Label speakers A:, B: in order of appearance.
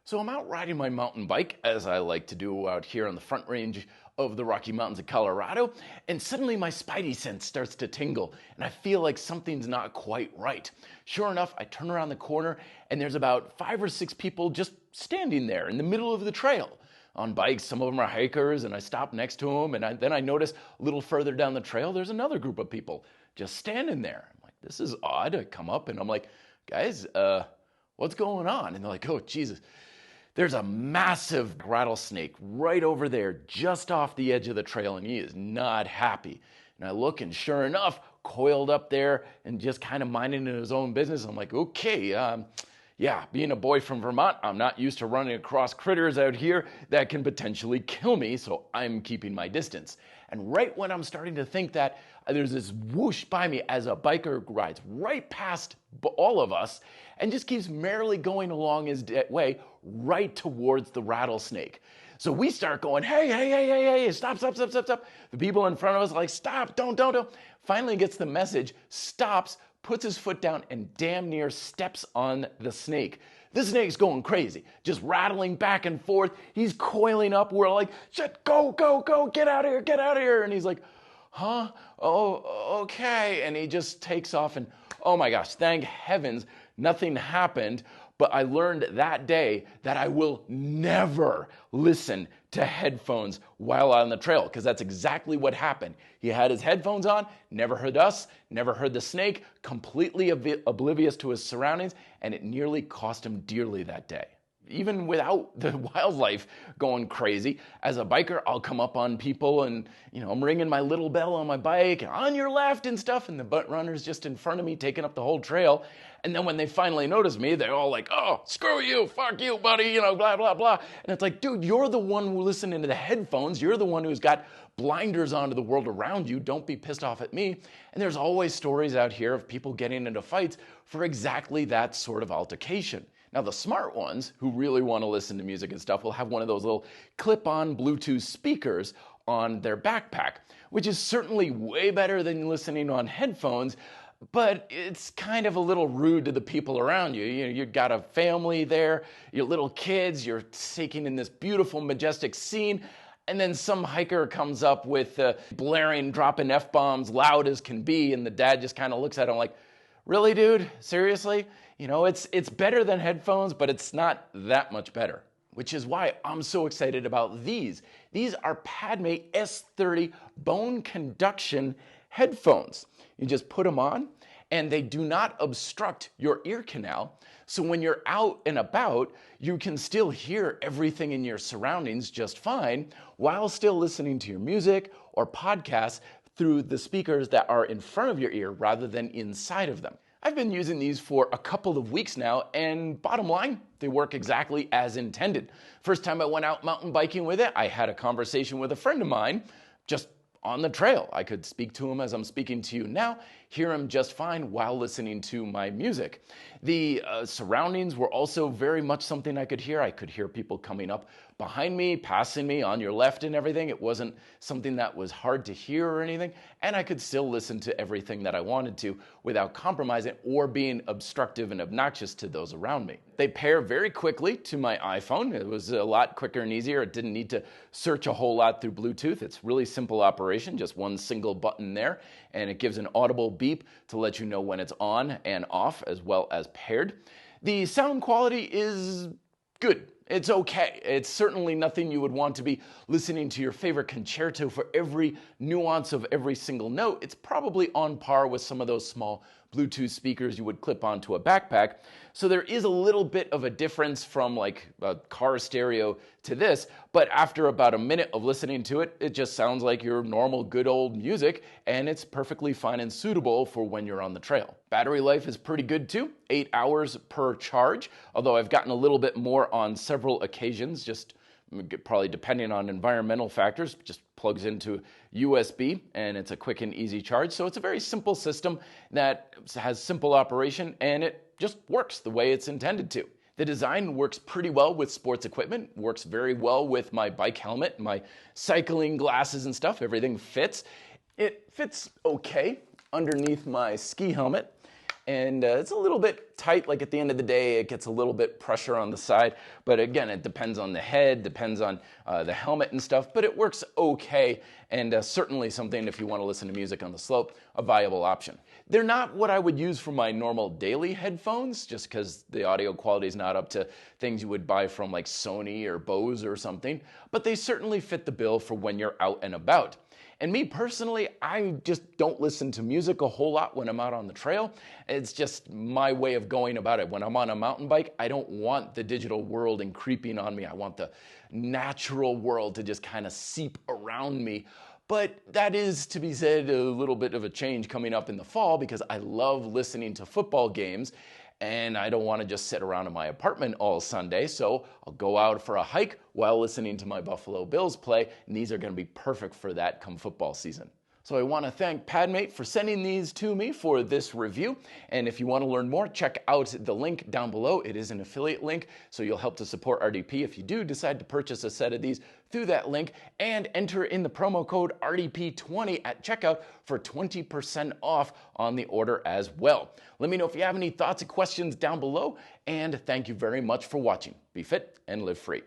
A: So I'm out riding my mountain bike, as I like to do out here on the front range of the Rocky Mountains of Colorado, and suddenly my spidey sense starts to tingle, and I feel like something's not quite right. Sure enough, I turn around the corner, and there's about 5 or 6 people just standing there in the middle of the trail. On bikes, some of them are hikers, and I stop next to them, and then I notice a little further down the trail, there's another group of people just standing there. I'm like, this is odd. I come up, and I'm like, guys, what's going on? And they're like, oh, Jesus. There's a massive rattlesnake right over there, just off the edge of the trail, and he is not happy. And I look, and sure enough, coiled up there and just kind of minding his own business. I'm like, okay, yeah, being a boy from Vermont, I'm not used to running across critters out here that can potentially kill me, so I'm keeping my distance. And right when I'm starting to think that, there's this whoosh by me as a biker rides right past all of us and just keeps merrily going along his way right towards the rattlesnake. So we start going, hey, stop. The people in front of us are like, stop, don't. Finally gets the message, stops, puts his foot down, and damn near steps on the snake. The snake's going crazy, just rattling back and forth. He's coiling up. We're like, shit, go, get out of here. And he's like, huh? Oh, okay. And he just takes off, and oh my gosh, thank heavens, nothing happened. But I learned that day that I will never listen to headphones while on the trail, because that's exactly what happened. He had his headphones on, never heard us, never heard the snake, completely oblivious to his surroundings, and it nearly cost him dearly that day. Even without the wildlife going crazy, as a biker, I'll come up on people and, I'm ringing my little bell on my bike, on your left and stuff, and the butt runner's just in front of me, taking up the whole trail. And then when they finally notice me, they're all like, oh, screw you, fuck you, buddy, blah, blah, blah. And it's like, dude, you're the one who's listening to the headphones. You're the one who's got blinders onto the world around you. Don't be pissed off at me. And there's always stories out here of people getting into fights for exactly that sort of altercation. Now, the smart ones who really want to listen to music and stuff will have one of those little clip-on Bluetooth speakers on their backpack, which is certainly way better than listening on headphones, but it's kind of a little rude to the people around you. You've got a family there, your little kids, you're taking in this beautiful, majestic scene, and then some hiker comes up with blaring, dropping F-bombs loud as can be, and the dad just kind of looks at him like, really, dude? Seriously? It's better than headphones, but it's not that much better, which is why I'm so excited about these. These are Padme S30 Bone-conducting headphones. You just put them on, and they do not obstruct your ear canal. So when you're out and about, you can still hear everything in your surroundings just fine while still listening to your music or podcasts through the speakers that are in front of your ear rather than inside of them. I've been using these for a couple of weeks now, and bottom line, they work exactly as intended. First time I went out mountain biking with it, I had a conversation with a friend of mine just on the trail. I could speak to him as I'm speaking to you now, hear him just fine while listening to my music. The surroundings were also very much something I could hear. I could hear people coming up behind me, passing me on your left and everything. It wasn't something that was hard to hear or anything, and I could still listen to everything that I wanted to without compromising or being obstructive and obnoxious to those around me. They pair very quickly to my iPhone. It was a lot quicker and easier. It didn't need to search a whole lot through Bluetooth. It's really simple operation, just one single button there, and it gives an audible beep to let you know when it's on and off, as well as paired. The sound quality is good. It's okay. It's certainly nothing you would want to be listening to your favorite concerto for every nuance of every single note. It's probably on par with some of those small Bluetooth speakers you would clip onto a backpack. So there is a little bit of a difference from like a car stereo to this, but after about a minute of listening to it, it just sounds like your normal good old music, and it's perfectly fine and suitable for when you're on the trail. Battery life is pretty good too, 8 hours per charge, although I've gotten a little bit more on several occasions, just probably depending on environmental factors, just plugs into USB and it's a quick and easy charge. So it's a very simple system that has simple operation and it just works the way it's intended to. The design works pretty well with sports equipment, works very well with my bike helmet, my cycling glasses and stuff. Everything fits. It fits okay underneath my ski helmet. and it's a little bit tight. Like at the end of the day, it gets a little bit pressure on the side, but again, it depends on the head, depends on the helmet and stuff, but it works okay, and certainly something, if you want to listen to music on the slope, a viable option. They're not what I would use for my normal daily headphones, just because the audio quality is not up to things you would buy from like Sony or Bose or something, but they certainly fit the bill for when you're out and about. And me personally, I just don't listen to music a whole lot when I'm out on the trail. It's just my way of going about it. When I'm on a mountain bike, I don't want the digital world and creeping on me. I want the natural world to just kind of seep around me. But that is, to be said, a little bit of a change coming up in the fall, because I love listening to football games, and I don't want to just sit around in my apartment all Sunday, so I'll go out for a hike while listening to my Buffalo Bills play, and these are going to be perfect for that come football season. So I want to thank Padmate for sending these to me for this review. And if you want to learn more, check out the link down below. It is an affiliate link, so you'll help to support RDP if you do decide to purchase a set of these through that link, and enter in the promo code RDP20 at checkout for 20% off on the order as well. Let me know if you have any thoughts or questions down below, and thank you very much for watching. Be fit and live free.